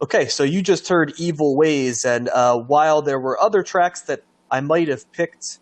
Okay, so you just heard Evil Ways, and while there were other tracks that I might have picked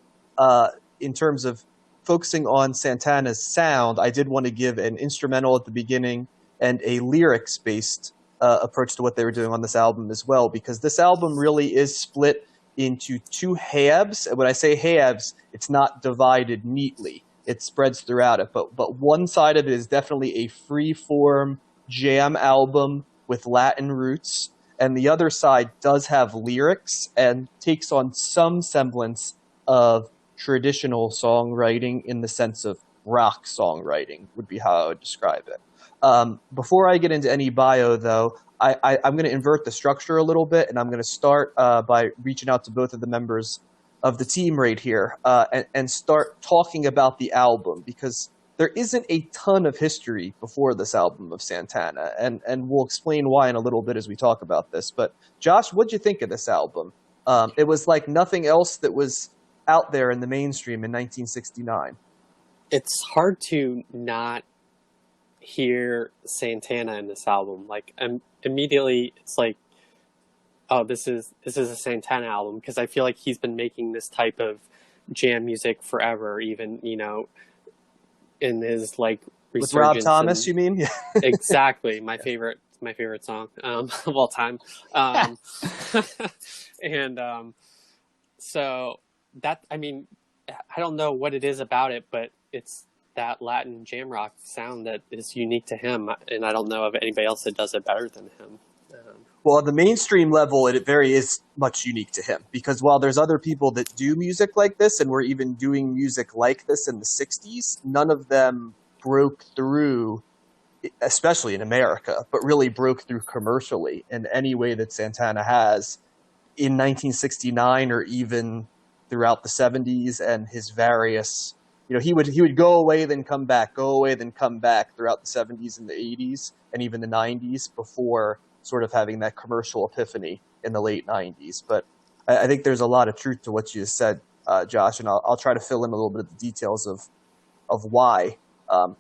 in terms of focusing on Santana's sound, I did want to give an instrumental at the beginning and a lyrics-based approach to what they were doing on this album as well, because this album really is split into two halves. And when I say halves, it's not divided neatly. It spreads throughout it. But one side of it is definitely a free-form jam album with Latin roots, and the other side does have lyrics and takes on some semblance of traditional songwriting in the sense of rock songwriting would be how I would describe it. Before I get into any bio, though, I'm going to invert the structure a little bit, and I'm going to start by reaching out to both of the members of the team right here and start talking about the album, because there isn't a ton of history before this album of Santana, and we'll explain why in a little bit as we talk about this. But Josh, what'd you think of this album? It was like nothing else that was out there in the mainstream in 1969. It's hard to not hear Santana in this album. Like, immediately it's like, oh, this is a Santana album, because I feel like he's been making this type of jam music forever, even, in his like With Rob resurgence. Thomas, you mean? Exactly. My favorite song of all time. And so that, I mean, I don't know what it is about it, but it's that Latin jam rock sound that is unique to him, and I don't know of anybody else that does it better than him. Well, on the mainstream level, it very is much unique to him, because while there's other people that do music like this and were even doing music like this in the 60s, none of them broke through, especially in America, but really broke through commercially in any way that Santana has in 1969 or even throughout the 70s and his various, he would go away, then come back, go away, then come back throughout the 70s and the 80s and even the 90s before sort of having that commercial epiphany in the late 90s. But I think there's a lot of truth to what you just said, Josh, and I'll try to fill in a little bit of the details of why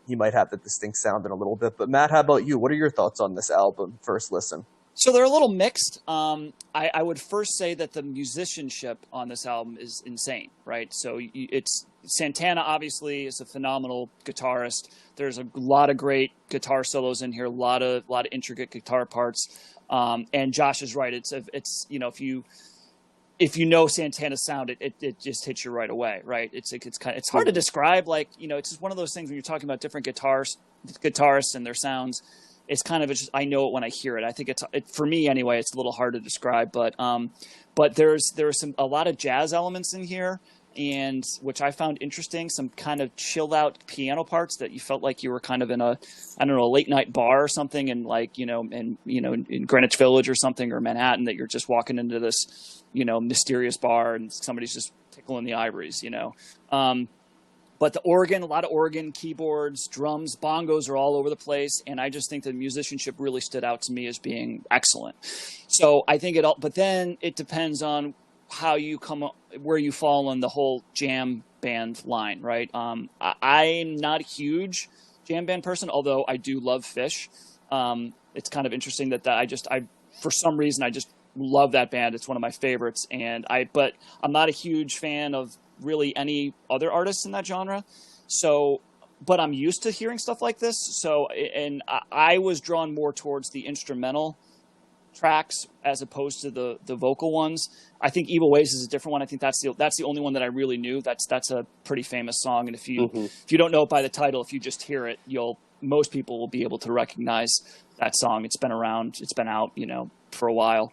he might have the distinct sound in a little bit. But Matt, how about you? What are your thoughts on this album, first listen? So they're a little mixed. I would first say that the musicianship on this album is insane, right? So it's Santana obviously is a phenomenal guitarist. There's a lot of great guitar solos in here, a lot of intricate guitar parts. And Josh is right. It's if you know Santana's sound, it just hits you right away, right? It's hard to describe. Like, it's just one of those things when you're talking about different guitarists and their sounds. It's kind of just, I know it when I hear it. I think for me anyway, it's a little hard to describe, but there's a lot of jazz elements in here, and which I found interesting, some kind of chilled out piano parts that you felt like you were kind of in a late night bar or something, and like, in Greenwich Village or something, or Manhattan, that you're just walking into this, mysterious bar and somebody's just tickling the ivories, But the organ, a lot of organ, keyboards, drums, bongos are all over the place. And I just think the musicianship really stood out to me as being excellent. So I think but then it depends on how you where you fall on the whole jam band line, right? I'm not a huge jam band person, although I do love Fish. It's kind of interesting that for some reason, I just love that band. It's one of my favorites. But I'm not a huge fan of really any other artists in that genre. So, but I'm used to hearing stuff like this. So, and I was drawn more towards the instrumental tracks as opposed to the vocal ones. I think Evil Ways is a different one. I think that's the only one that I really knew. That's a pretty famous song. And if you don't know it by the title, if you just hear it, most people will be able to recognize that song. It's been around, it's been out, for a while.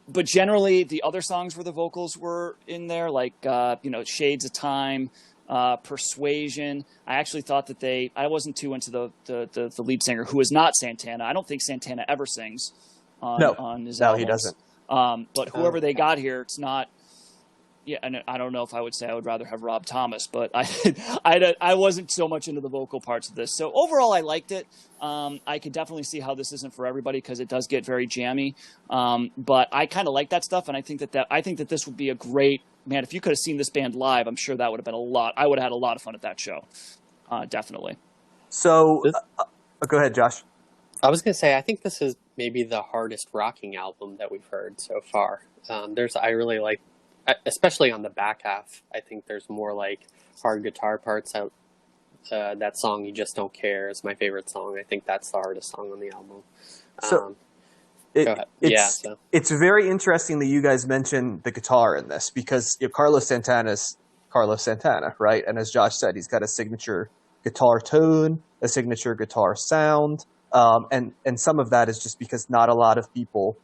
But generally, the other songs where the vocals were in there, like, Shades of Time, Persuasion. I actually thought that I wasn't too into the lead singer, who is not Santana. I don't think Santana ever sings on his albums. No, he doesn't. But whoever they got here, it's not. Yeah, and I don't know if I would say I would rather have Rob Thomas, but I wasn't so much into the vocal parts of this. So overall, I liked it. I could definitely see how this isn't for everybody, because it does get very jammy. But I kind of like that stuff, and I think that this would be a great, man, if you could have seen this band live, I'm sure that would have been a lot. I would have had a lot of fun at that show, definitely. So, go ahead, Josh. I was gonna say, I think this is maybe the hardest rocking album that we've heard so far. I really like, especially on the back half. I think there's more like hard guitar parts. That song "You Just Don't Care" is my favorite song. I think that's the hardest song on the album. So Go ahead. it's very interesting that you guys mentioned the guitar in this, because Carlos Santana's Carlos Santana, right? And as Josh said, he's got a signature guitar tone, a signature guitar sound, and some of that is just because not a lot of people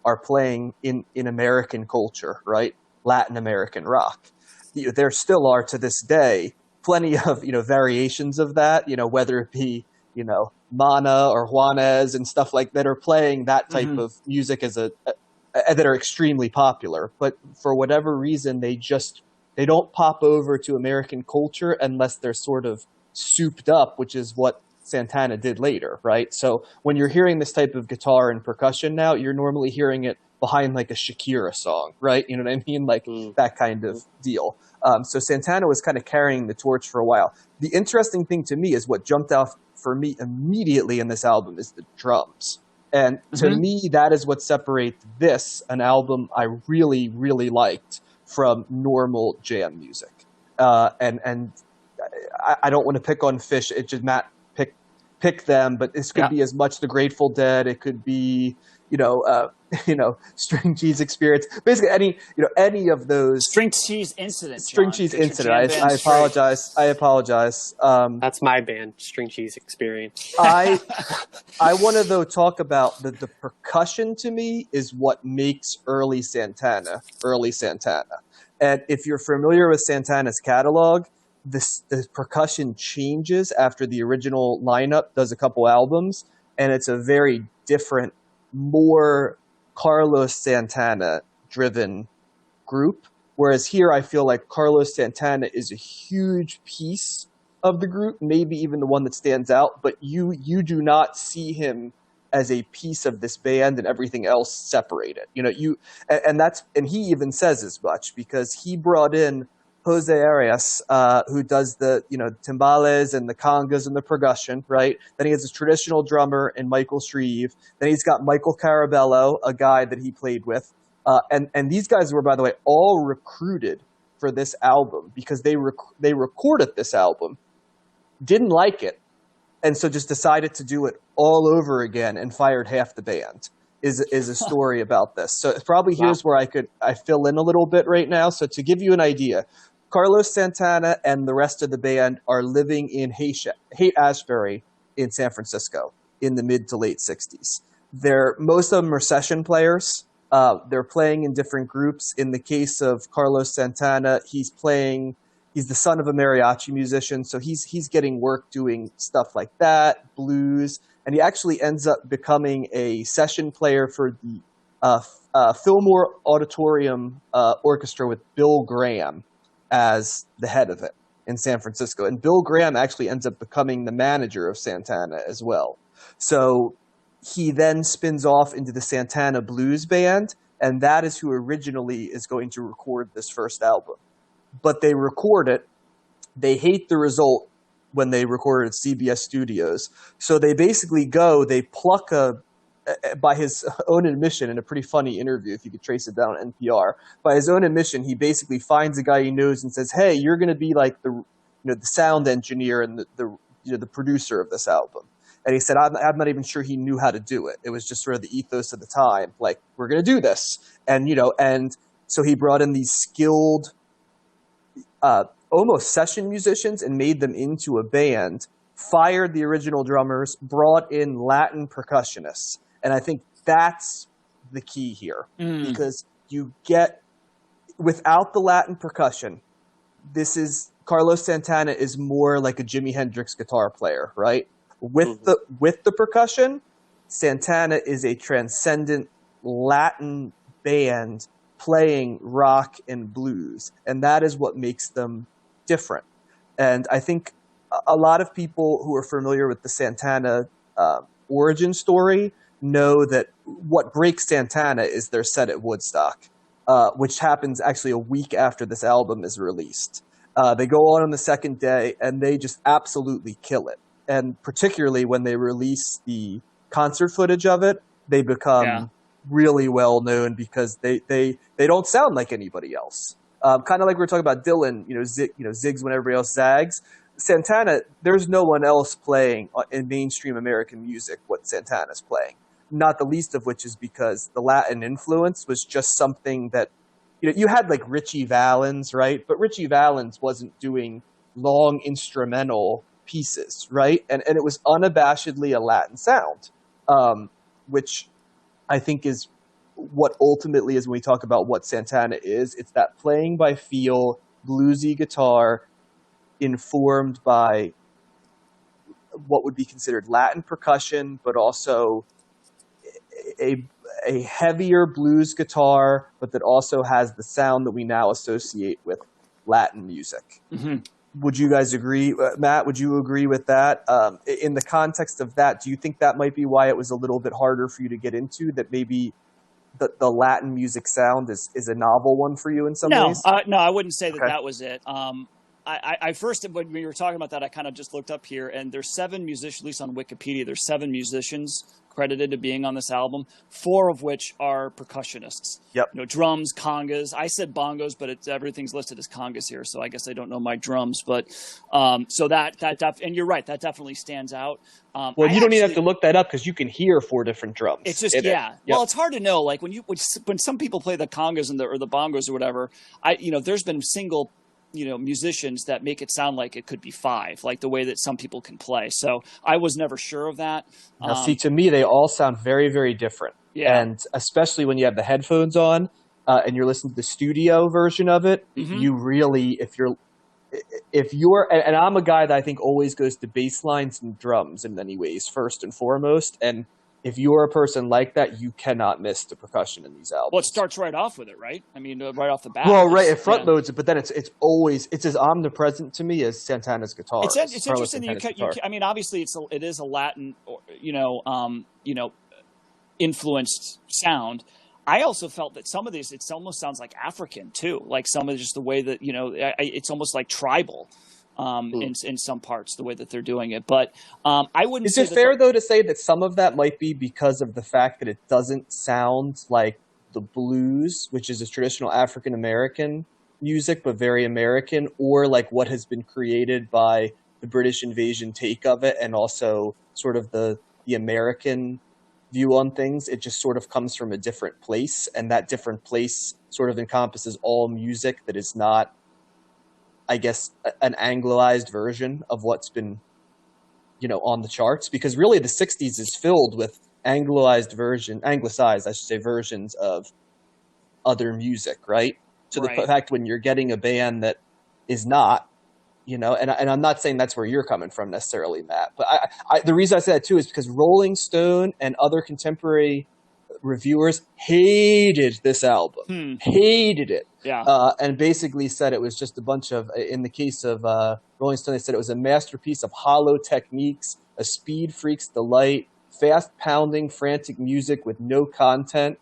are playing in American culture, right? Latin American rock. There still are to this day plenty of variations of that, whether it be Mana or Juanes and stuff like that are playing that type of music as that are extremely popular. But for whatever reason, they don't pop over to American culture unless they're sort of souped up, which is what Santana did later, right? So when you're hearing this type of guitar and percussion now, you're normally hearing it behind like a Shakira song, right? You know what I mean? Like that kind of deal. So Santana was kind of carrying the torch for a while. The interesting thing to me is what jumped out for me immediately in this album is the drums. And to me, that is what separates this, an album I really, really liked, from normal jam music. And I don't want to pick on Fish. It just Matt pick them, but this could be as much the Grateful Dead. It could be String Cheese Experience. Basically, any of those. String Cheese Incident. String Cheese Incident. I apologize. I apologize. That's my band, String Cheese Experience. I want to though talk about the percussion. To me, is what makes early Santana. And if you're familiar with Santana's catalog, the percussion changes after the original lineup does a couple albums, and it's a very different, more Carlos Santana-driven group. Whereas here, I feel like Carlos Santana is a huge piece of the group, maybe even the one that stands out, but you do not see him as a piece of this band and everything else separated. And he even says as much, because he brought in Jose Arias, who does the timbales and the congas and the percussion, right? Then he has his traditional drummer in Michael Shreve. Then he's got Michael Carabello, a guy that he played with. And these guys were, by the way, all recruited for this album because they recorded this album, didn't like it, and so just decided to do it all over again and fired half the band. Is a story about this. So probably here's where I fill in a little bit right now. So to give you an idea, Carlos Santana and the rest of the band are living in Haight-Ashbury in San Francisco in the mid to late 60s. Most of them are session players. They're playing in different groups. In the case of Carlos Santana, he's the son of a mariachi musician, so he's getting work doing stuff like that, blues, and he actually ends up becoming a session player for the Fillmore Auditorium Orchestra with Bill Graham as the head of it in San Francisco. And Bill Graham actually ends up becoming the manager of Santana as well. So he then spins off into the Santana Blues Band, and that is who originally is going to record this first album. But they record it. They hate the result when they recorded at CBS Studios. So they basically they pluck by his own admission, in a pretty funny interview, if you could trace it down on NPR, by his own admission, he basically finds a guy he knows and says, "Hey, you're going to be like the sound engineer and the producer of this album." And he said, I'm not even sure he knew how to do it. It was just sort of the ethos of the time. Like, we're going to do this. And so he brought in these skilled, almost session musicians and made them into a band, fired the original drummers, brought in Latin percussionists. And I think that's the key here, because you get, without the Latin percussion, Carlos Santana is more like a Jimi Hendrix guitar player, right? With the percussion, Santana is a transcendent Latin band playing rock and blues, and that is what makes them different. And I think a lot of people who are familiar with the Santana origin story know that what breaks Santana is their set at Woodstock, which happens actually a week after this album is released. They go on the second day, and they just absolutely kill it. And particularly when they release the concert footage of it, they become really well known because they don't sound like anybody else. Kind of like we were talking about Dylan, zigs when everybody else zags. Santana, there's no one else playing in mainstream American music what Santana's playing. Not the least of which is because the Latin influence was just something that, you had like Richie Valens, right? But Richie Valens wasn't doing long instrumental pieces, right? And it was unabashedly a Latin sound, which I think is what ultimately is when we talk about what Santana is. It's that playing by feel, bluesy guitar informed by what would be considered Latin percussion, but also a heavier blues guitar, but that also has the sound that we now associate with Latin music. Mm-hmm. Would you guys agree? Matt, would you agree with that? In the context of that, do you think that might be why it was a little bit harder for you to get into, that maybe the Latin music sound is a novel one for you in some ways? No, I wouldn't say that was it. I first, when we were talking about that, I kind of just looked up here, and there's 7 musicians, at least on Wikipedia, there's 7 musicians credited to being on this album, 4 of which are percussionists. Yep. Drums, congas. I said bongos, but everything's listed as congas here, so I guess I don't know my drums. But so that and you're right, that definitely stands out. Well, you don't even have to look that up because you can hear 4 different drums. It's just Well, it's hard to know. Like when some people play the congas or the bongos or whatever, there's been single musicians that make it sound like it could be 5, like the way that some people can play. So I was never sure of that. Now, see, to me, they all sound very, very different. Yeah. And especially when you have the headphones on and you're listening to the studio version of it, you really, if you're, and I'm a guy that I think always goes to bass lines and drums in many ways, first and foremost. And if you're a person like that, you cannot miss the percussion in these albums. Well, it starts right off with it, right? I mean, right off the bat. Well, right, it front loads it, but then it's as omnipresent to me as Santana's guitar. It's interesting. I mean, obviously, it is a Latin, influenced sound. I also felt that some of these, it almost sounds like African too. Like some of just the way that it's almost like tribal. In some parts, the way that they're doing it. But I wouldn't say... Is it fair, though, to say that some of that might be because of the fact that it doesn't sound like the blues, which is a traditional African-American music, but very American, or like what has been created by the British invasion take of it, and also sort of the American view on things? It just sort of comes from a different place, and that different place sort of encompasses all music that is not, I guess, an Anglicized version of what's been, on the charts, because really the 60s is filled with Anglicized, I should say, versions of other music, right? To the fact when you're getting a band that is not, and I'm not saying that's where you're coming from necessarily, Matt, but the reason I say that too is because Rolling Stone and other contemporary reviewers hated this album, hated it. Yeah. And basically said it was just a bunch of, in the case of Rolling Stone, they said it was a masterpiece of hollow techniques, a speed freak's delight, fast-pounding, frantic music with no content,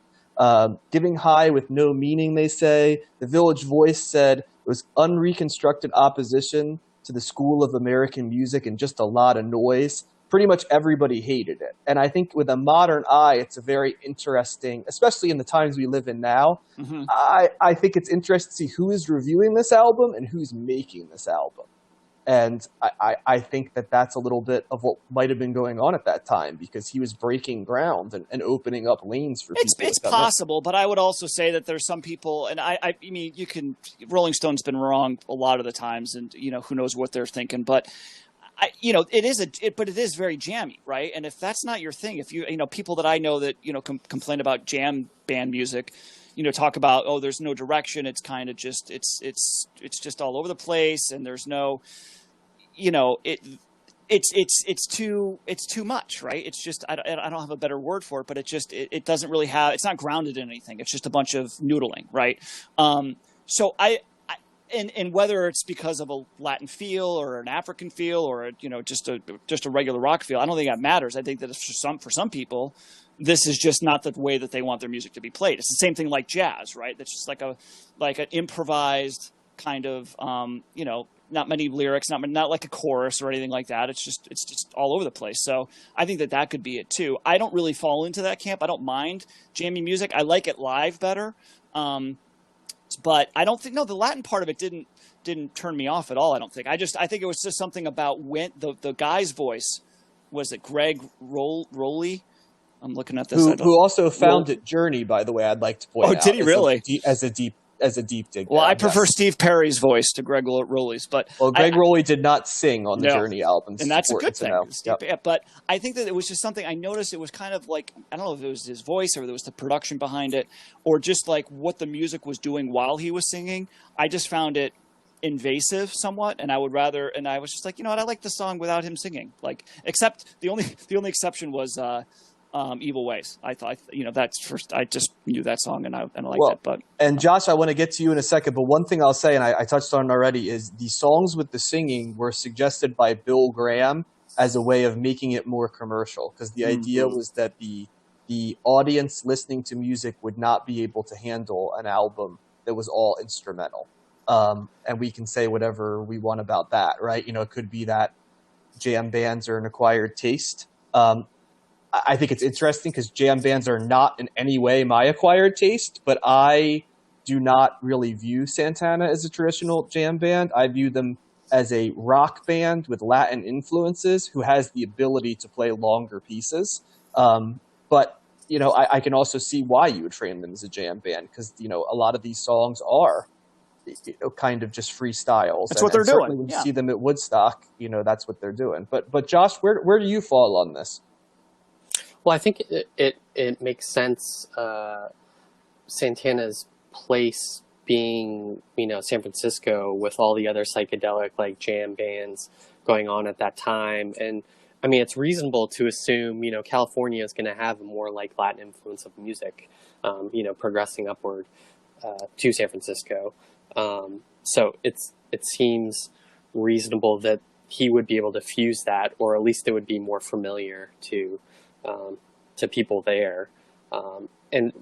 giving high with no meaning, they say. The Village Voice said it was unreconstructed opposition to the school of American music and just a lot of noise. Pretty much everybody hated it. And I think with a modern eye, it's a very interesting, especially in the times we live in now, I think it's interesting to see who is reviewing this album and who's making this album. And I think that that's a little bit of what might have been going on at that time, because he was breaking ground and opening up lanes for people. It's possible, but I would also say that there's some people, and I mean, Rolling Stone's been wrong a lot of the times, and who knows what they're thinking, but it is very jammy, right? And if that's not your thing, if people that I know that complain about jam band music, talk about, oh, there's no direction. It's kind of just it's just all over the place, and there's no, it's too much, right? It's just I don't have a better word for it, but it doesn't really have, it's not grounded in anything. It's just a bunch of noodling, right? So And whether it's because of a Latin feel or an African feel or just a regular rock feel, I don't think that matters. I think that for some people, this is just not the way that they want their music to be played. It's the same thing like jazz, right? That's just like an improvised kind of not many lyrics, not like a chorus or anything like that. It's just all over the place. So I think that could be it too. I don't really fall into that camp. I don't mind jammy music. I like it live better. But I don't think the Latin part of it didn't turn me off at all. I don't think. I think it was just something about when the guy's voice. Was it Greg Rowley? I'm looking at this. Who also founded Journey, by the way. I'd like to point out. Oh, did he really? As a deep dig. Well, I prefer Steve Perry's voice to Greg Rowley's, but Greg Rowley did not sing on the Journey albums, and that's a good thing. Yep. But I think that it was just something I noticed. It was kind of like, I don't know if it was his voice or if it was the production behind it, or just like what the music was doing while he was singing. I just found it invasive somewhat, and I was just like, you know what, I like the song without him singing. Like, except the only exception was Evil Ways. I thought, that's first. I just knew that song and I liked it. But and Josh, I want to get to you in a second. But one thing I'll say, and I touched on it already, is the songs with the singing were suggested by Bill Graham as a way of making it more commercial, because the idea was that the audience listening to music would not be able to handle an album that was all instrumental. And we can say whatever we want about that, right? It could be that jam bands are an acquired taste. I think it's interesting because jam bands are not in any way my acquired taste, but I do not really view Santana as a traditional jam band. I view them as a rock band with Latin influences who has the ability to play longer pieces. But, I can also see why you would frame them as a jam band, because, a lot of these songs are kind of just freestyles. That's what they're doing. When you see them at Woodstock, that's what they're doing. But Josh, where do you fall on this? Well, I think it makes sense. Santana's place being, San Francisco, with all the other psychedelic like jam bands going on at that time. And I mean, it's reasonable to assume, California is going to have a more like Latin influence of music, progressing upward to San Francisco. So it seems reasonable that he would be able to fuse that, or at least it would be more familiar to people there. And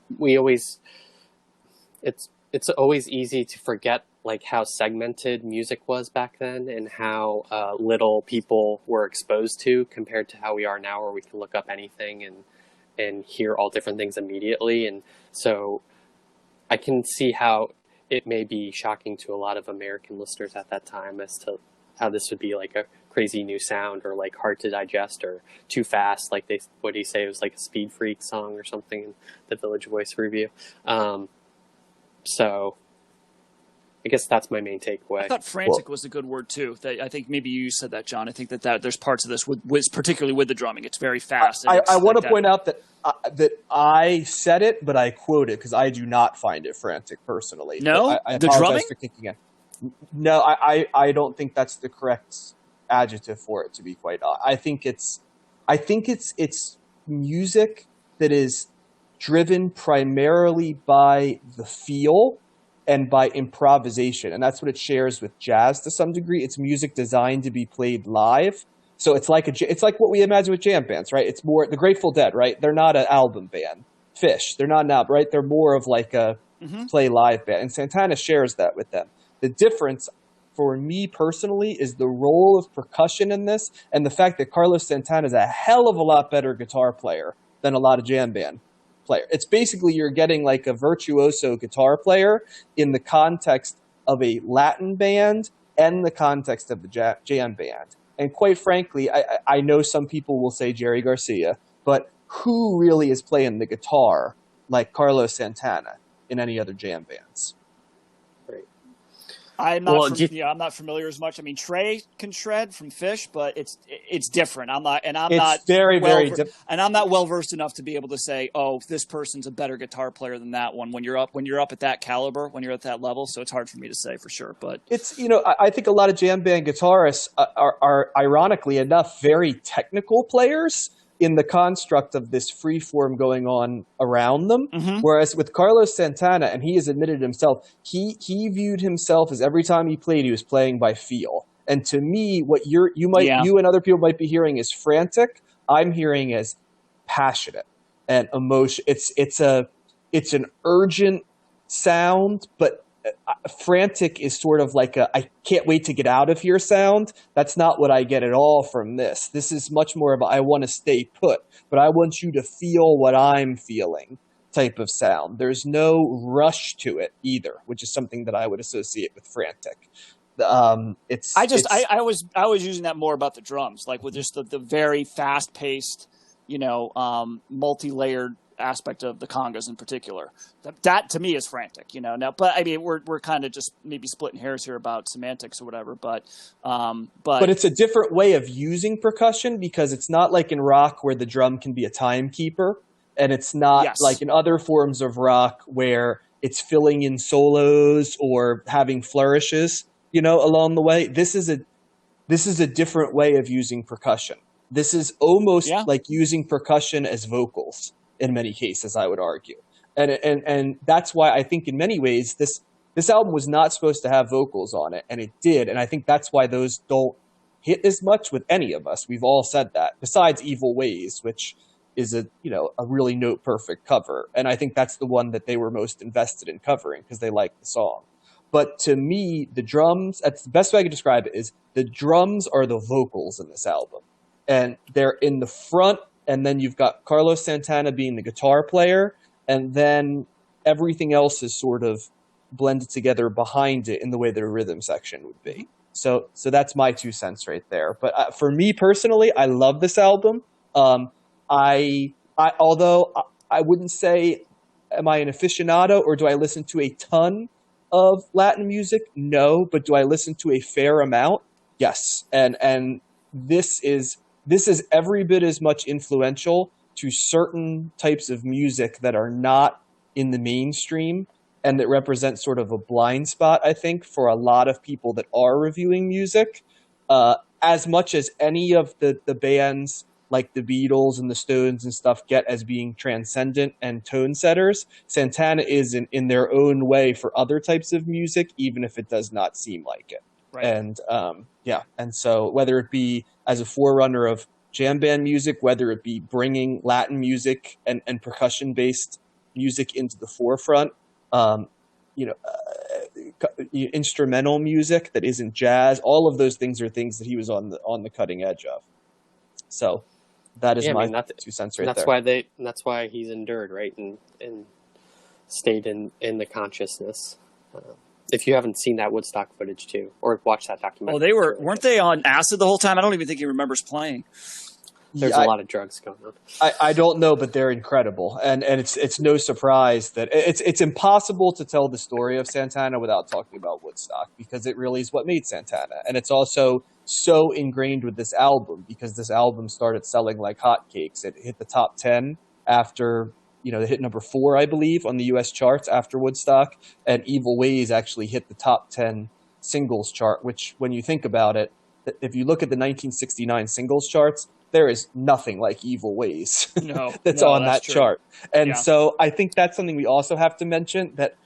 it's always easy to forget like how segmented music was back then, and how little people were exposed to compared to how we are now, where we can look up anything and hear all different things immediately. And so I can see how it may be shocking to a lot of American listeners at that time as to how this would be like a crazy new sound, or like hard to digest, or too fast. Like what do you say? It was like a Speed Freak song or something in the Village Voice review. So I guess that's my main takeaway. I thought frantic was a good word too. I think maybe you said that, John. I think that there's parts of this with particularly with the drumming. It's very fast. I want to point out that I said it, but I quote it because I do not find it frantic personally. No, I the apologize drumming for kicking in. No, I don't think that's the correct adjective for it, to be quite honest. I think it's music that is driven primarily by the feel and by improvisation, and that's what it shares with jazz to some degree. It's music designed to be played live, so it's like what we imagine with jam bands, right? It's more the Grateful Dead, right? They're not an album band. Fish, they're not an album, right? They're more of like a play live band, and Santana shares that with them. The difference for me personally is the role of percussion in this, and the fact that Carlos Santana is a hell of a lot better guitar player than a lot of jam band player. It's basically you're getting like a virtuoso guitar player in the context of a Latin band and the context of the jam band. And quite frankly, I know some people will say Jerry Garcia, but who really is playing the guitar like Carlos Santana in any other jam bands? I'm not familiar as much. I mean, Trey can shred from Fish, but it's different. I'm not very different. And I'm not well versed enough to be able to say, oh, this person's a better guitar player than that one. When you're up at that caliber, when you're at that level, so it's hard for me to say for sure. But it's I think a lot of jam band guitarists are ironically enough very technical players in the construct of this free form going on around them. Whereas with Carlos Santana, and he has admitted himself, he viewed himself as every time he played, he was playing by feel. And to me, what you and other people might be hearing is frantic. I'm hearing as passionate and emotion. It's an urgent sound, but frantic is sort of like a I can't wait to get out of here sound. That's not what I get at all from this. This is much more of a I want to stay put, but I want you to feel what I'm feeling type of sound. There's no rush to it either, which is something that I would associate with frantic. I was using that more about the drums, like with just the very fast paced, multi-layered aspect of the congas in particular. That to me is frantic, Now, but I mean, we're kind of just maybe splitting hairs here about semantics or whatever. But it's a different way of using percussion, because it's not like in rock where the drum can be a timekeeper, and it's not like in other forms of rock where it's filling in solos or having flourishes, along the way. This is a different way of using percussion. This is almost like using percussion as vocals in many cases, I would argue. And that's why I think in many ways this album was not supposed to have vocals on it, and it did. And I think that's why those don't hit as much with any of us. We've all said that, besides Evil Ways, which is a really note perfect cover. And I think that's the one that they were most invested in covering because they liked the song. But to me, the drums, that's the best way I could describe it, is the drums are the vocals in this album. And they're in the front, and then you've got Carlos Santana being the guitar player, and then everything else is sort of blended together behind it in the way that a rhythm section would be. So that's my 2 cents right there. But for me personally, I love this album. Although I wouldn't say, am I an aficionado or do I listen to a ton of Latin music? No, but do I listen to a fair amount? Yes. And this is every bit as much influential to certain types of music that are not in the mainstream and that represent sort of a blind spot, I think, for a lot of people that are reviewing music. As much as any of the bands like the Beatles and the Stones and stuff get as being transcendent and tone setters, Santana is in their own way for other types of music, even if it does not seem like it. Right. And and so whether it be as a forerunner of jam band music, whether it be bringing Latin music and percussion-based music into the forefront, instrumental music that isn't jazz, all of those things are things that he was on the cutting edge of. So that is my 2 cents right there. That's why he's endured, right, and stayed in the consciousness. If you haven't seen that Woodstock footage too, or watched that documentary, weren't they on acid the whole time? I don't even think he remembers playing. There's a lot of drugs going on. I don't know, but they're incredible, and it's no surprise that it's impossible to tell the story of Santana without talking about Woodstock, because it really is what made Santana, and it's also so ingrained with this album because this album started selling like hotcakes. It hit the top 10 after it hit number 4, I believe, on the U.S. charts after Woodstock, and Evil Ways actually hit the top 10 singles chart. Which, when you think about it, if you look at the 1969 singles charts, there is nothing like Evil Ways that's on that chart. And so I think that's something we also have to mention, that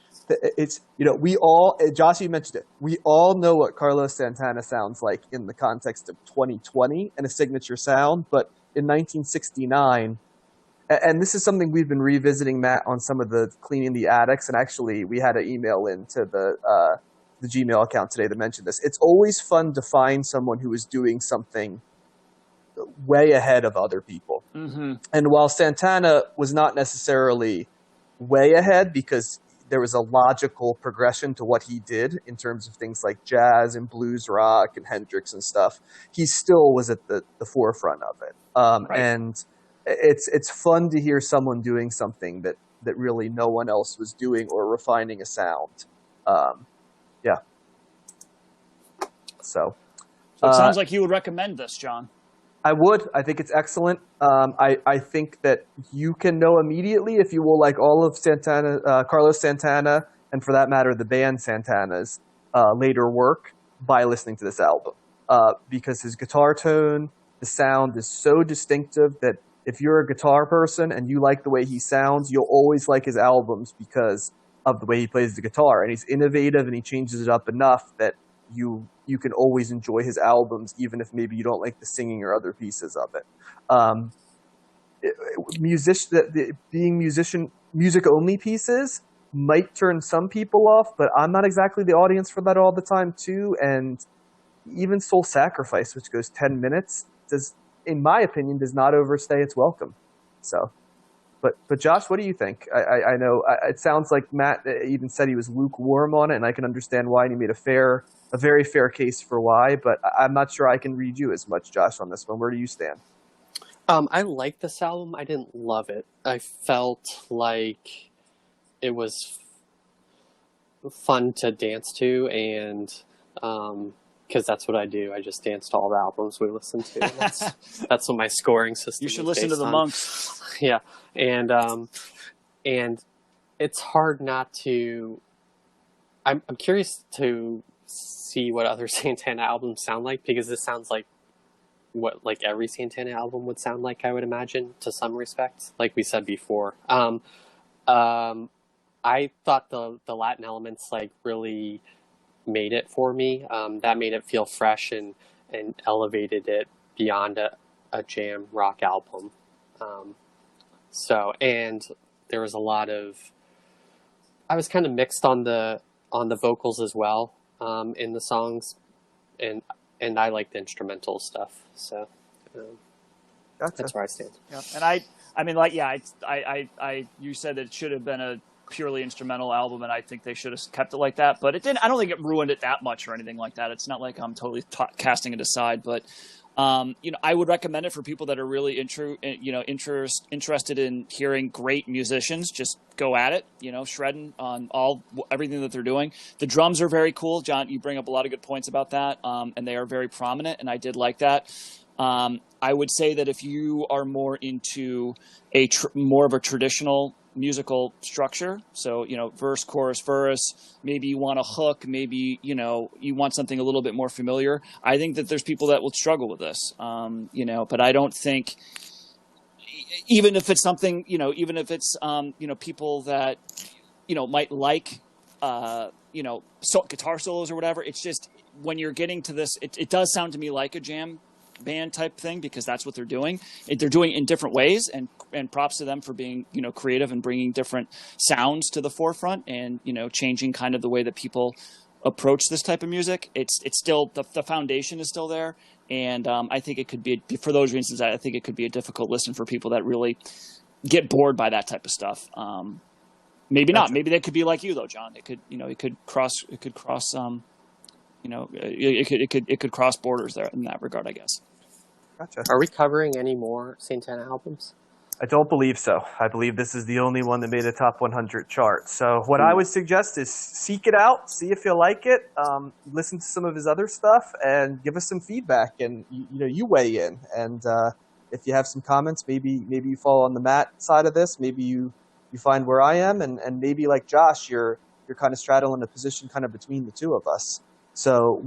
it's, we all, Josh, you mentioned it, we all know what Carlos Santana sounds like in the context of 2020 and a signature sound, but in 1969, and this is something we've been revisiting, Matt, on some of the Cleaning the Attics, and actually we had an email into the Gmail account today that mentioned this. It's always fun to find someone who is doing something way ahead of other people. Mm-hmm. And while Santana was not necessarily way ahead, because there was a logical progression to what he did in terms of things like jazz and blues rock and Hendrix and stuff, he still was at the forefront of it. Right. And it's fun to hear someone doing something that really no one else was doing, or refining a sound. So it sounds like you would recommend this, John. I would. I think it's excellent. I think that you can know immediately if you will like all of Carlos Santana, and for that matter, the band Santana's later work, by listening to this album. Because his guitar tone, the sound is so distinctive that if you're a guitar person and you like the way he sounds, you'll always like his albums because of the way he plays the guitar. And he's innovative and he changes it up enough that you can always enjoy his albums, even if maybe you don't like the singing or other pieces of it. Music-only pieces might turn some people off, but I'm not exactly the audience for that all the time too. And even Soul Sacrifice, which goes 10 minutes, in my opinion, does not overstay its welcome. So, but Josh, what do you think? I know it sounds like Matt even said he was lukewarm on it, and I can understand why, and he made a very fair case for why, but I'm not sure I can read you as much, Josh, on this one. Where do you stand? I like this album. I didn't love it. I felt like it was fun to dance to, and because that's what I do. I just dance to all the albums we listen to. That's what my scoring system is. You should listen to the on. Monks. Yeah, and it's hard not to. I'm curious to see what other Santana albums sound like, because this sounds like what like every Santana album would sound like, I would imagine, to some respects, like we said before. I thought the Latin elements like really made it for me. That made it feel fresh and elevated it beyond a jam rock album. And there was a lot of, I was kind of mixed on the vocals as well, in the songs, and I like the instrumental stuff. So Gotcha. that's where I stand. Yeah. And I mean, like, yeah, you said it should have been a purely instrumental album, and I think they should have kept it like that, but it didn't. I don't think it ruined it that much or anything like that. It's not like I'm totally casting it aside, but I would recommend it for people that are really interested in hearing great musicians. Just go at it, shredding on everything that they're doing. The drums are very cool. John, you bring up a lot of good points about that, and they are very prominent, and I did like that. I would say that if you are more into more of a traditional musical structure, so verse, chorus, verse, maybe you want a hook, maybe you want something a little bit more familiar, I think that there's people that will struggle with this, but I don't think, even if it's something, even if it's people that might like guitar solos or whatever, it's just when you're getting to this, it does sound to me like a jam band type thing, because that's what they're doing. They're doing it in different ways, and props to them for being creative and bringing different sounds to the forefront, and changing kind of the way that people approach this type of music. It's still the foundation is still there, and I think it could be, for those reasons, I think it could be a difficult listen for people that really get bored by that type of stuff. Maybe not. Maybe they could be like you though, John. It could cross borders there in that regard, I guess. Gotcha. Are we covering any more Santana albums? I don't believe so. I believe this is the only one that made a top 100 chart. So what I would suggest is seek it out, see if you like it, listen to some of his other stuff, and give us some feedback. And you weigh in. And if you have some comments, maybe you fall on the Matt side of this. Maybe you find where I am, and maybe like Josh, you're kind of straddling a position kind of between the two of us. So